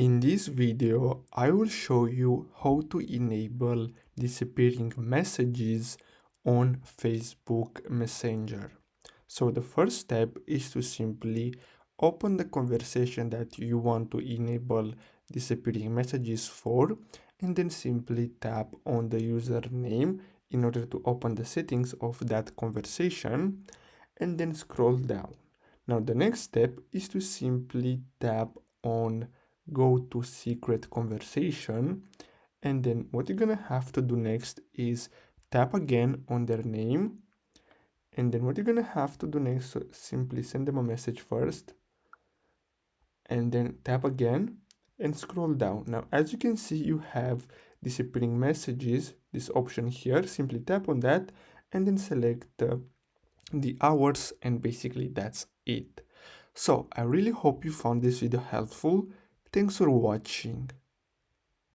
In this video, I will show you how to enable disappearing messages on Facebook Messenger. So the first step is to simply open the conversation that you want to enable disappearing messages for, and then simply tap on the username in order to open the settings of that conversation, and then scroll down. Now the next step is to simply tap on go to secret conversation, and then what you're gonna have to do next is tap again on their name, and then what you're gonna have to do next, so simply send them a message first, and then tap again and scroll down. Now as you can see, you have disappearing messages, this option here. Simply tap on that and then select the hours, and basically that's it. So I really hope you found this video helpful. Thanks for watching.